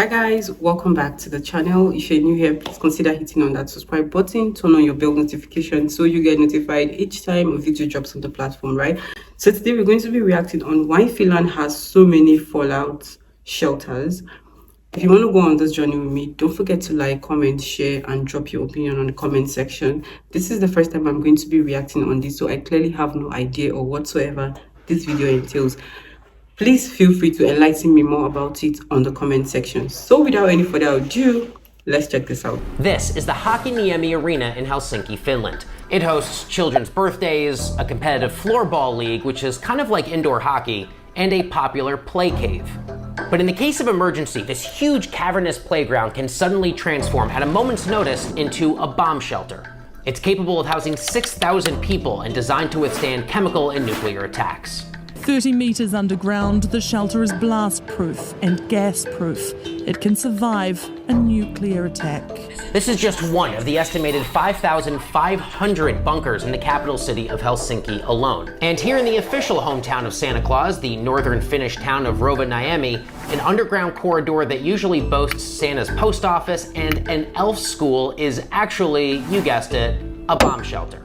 Hi guys, welcome back to the channel. If you're new here, please consider hitting on that subscribe button, turn on your bell notification so you get notified each time a video drops on the platform, right? So today we're going to be reacting on why Finland has so many fallout shelters. If you want to go on this journey with me, don't forget to like, comment, share, and drop your opinion on the comment section. This is the first time I'm going to be reacting on this, so I clearly have no idea or whatsoever this video entails. Please feel free to enlighten me more about it on the comment section. So without any further ado, let's check this out. This is the Hakiniemi Arena in Helsinki, Finland. It hosts children's birthdays, a competitive floorball league, which is kind of like indoor hockey, and a popular play cave. But in the case of emergency, this huge cavernous playground can suddenly transform at a moment's notice into a bomb shelter. It's capable of housing 6,000 people and designed to withstand chemical and nuclear attacks. 30 meters underground, the shelter is blast-proof and gas-proof. It can survive a nuclear attack. This is just one of the estimated 5,500 bunkers in the capital city of Helsinki alone. And here in the official hometown of Santa Claus, the northern Finnish town of Rovaniemi, an underground corridor that usually boasts Santa's post office and an elf school is actually, you guessed it, a bomb shelter.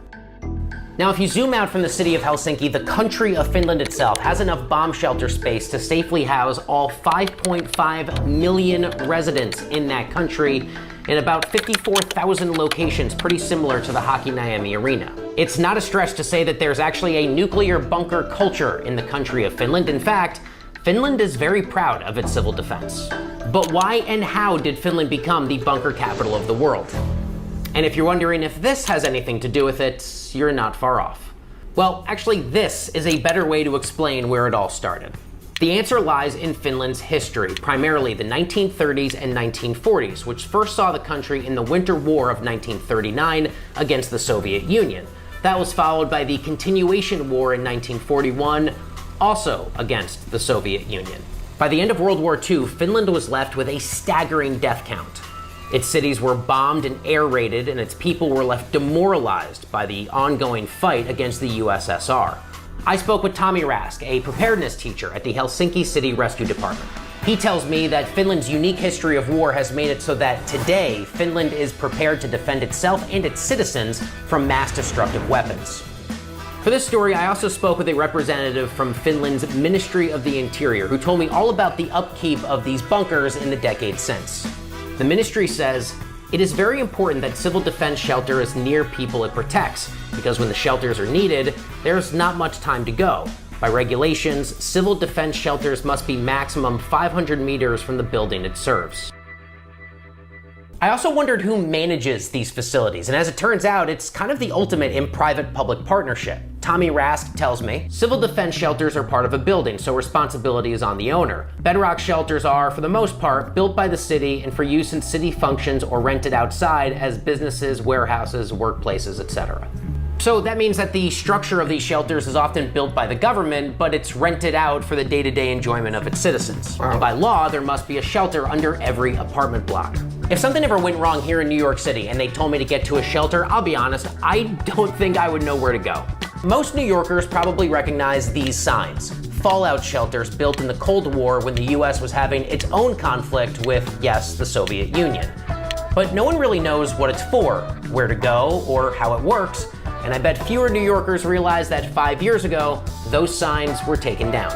Now, if you zoom out from the city of Helsinki, the country of Finland itself has enough bomb shelter space to safely house all 5.5 million residents in that country in about 54,000 locations, pretty similar to the Hakiniemi Arena. It's not a stretch to say that there's actually a nuclear bunker culture in the country of Finland. In fact, Finland is very proud of its civil defense. But why and how did Finland become the bunker capital of the world? And if you're wondering if this has anything to do with it, you're not far off. Well, actually, this is a better way to explain where it all started. The answer lies in Finland's history, primarily the 1930s and 1940s, which first saw the country in the Winter War of 1939 against the Soviet Union. That was followed by the Continuation War in 1941, also against the Soviet Union. By the end of World War II, Finland was left with a staggering death count. Its cities were bombed and air raided, and its people were left demoralized by the ongoing fight against the USSR. I spoke with Tommy Rask, a preparedness teacher at the Helsinki City Rescue Department. He tells me that Finland's unique history of war has made it so that today, Finland is prepared to defend itself and its citizens from mass destructive weapons. For this story, I also spoke with a representative from Finland's Ministry of the Interior, who told me all about the upkeep of these bunkers in the decades since. The ministry says, it is very important that civil defense shelter is near people it protects, because when the shelters are needed, there's not much time to go. By regulations, civil defense shelters must be maximum 500 meters from the building it serves. I also wondered who manages these facilities, and as it turns out, it's kind of the ultimate in private-public partnership. Tommy Rask tells me, civil defense shelters are part of a building, so responsibility is on the owner. Bedrock shelters are, for the most part, built by the city and for use in city functions or rented outside as businesses, warehouses, workplaces, etc. So that means that the structure of these shelters is often built by the government, but it's rented out for the day-to-day enjoyment of its citizens. Wow. And by law, there must be a shelter under every apartment block. If something ever went wrong here in New York City and they told me to get to a shelter, I'll be honest, I don't think I would know where to go. Most New Yorkers probably recognize these signs. Fallout shelters built in the Cold War when the US was having its own conflict with, yes, the Soviet Union. But no one really knows what it's for, where to go, or how it works, and I bet fewer New Yorkers realize that 5 years ago, those signs were taken down.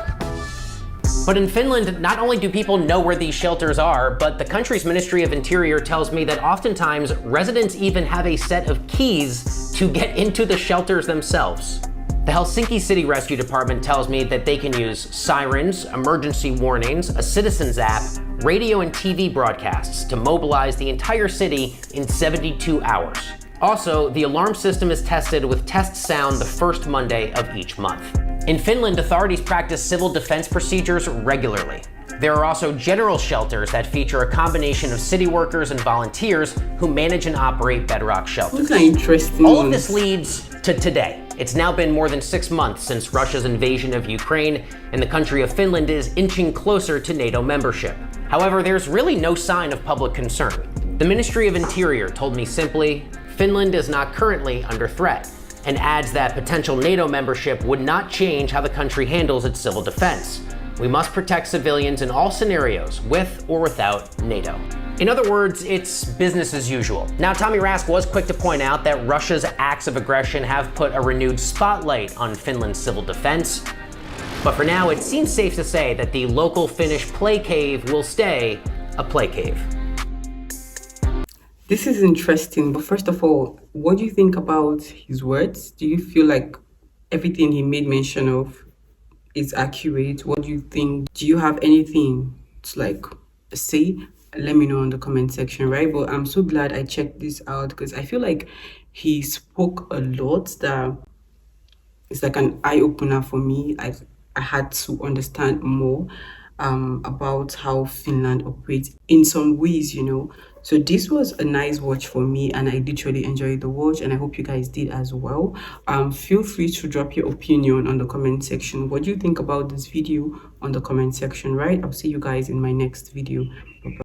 But in Finland, not only do people know where these shelters are, but the country's Ministry of Interior tells me that oftentimes residents even have a set of keys to get into the shelters themselves. The Helsinki City Rescue Department tells me that they can use sirens, emergency warnings, a citizens app, radio and TV broadcasts to mobilize the entire city in 72 hours. Also, the alarm system is tested with test sound the first Monday of each month. In Finland, authorities practice civil defense procedures regularly. There are also general shelters that feature a combination of city workers and volunteers who manage and operate bedrock shelters. That's interesting. All of this leads to today. It's now been more than 6 months since Russia's invasion of Ukraine, and the country of Finland is inching closer to NATO membership. However, there's really no sign of public concern. The Ministry of Interior told me simply, Finland is not currently under threat, and adds that potential NATO membership would not change how the country handles its civil defense. We must protect civilians in all scenarios, with or without NATO. In other words, it's business as usual. Now, Tommy Rask was quick to point out that Russia's acts of aggression have put a renewed spotlight on Finland's civil defense. But for now, it seems safe to say that the local Finnish play cave will stay a play cave. This is interesting, but first of all, what do you think about his words? Do you feel like everything he made mention of is accurate? What do you think? Do you have anything to like say? Let me know in the comment section, right? But I'm so glad I checked this out because I feel like he spoke a lot that it's like an eye-opener for me. I had to understand more about how Finland operates in some ways, you know. So this was a nice watch for me and I literally enjoyed the watch and I hope you guys did as well. Feel free to drop your opinion on the comment section. What do you think about this video on the comment section, right? I'll see you guys in my next video. Bye-bye.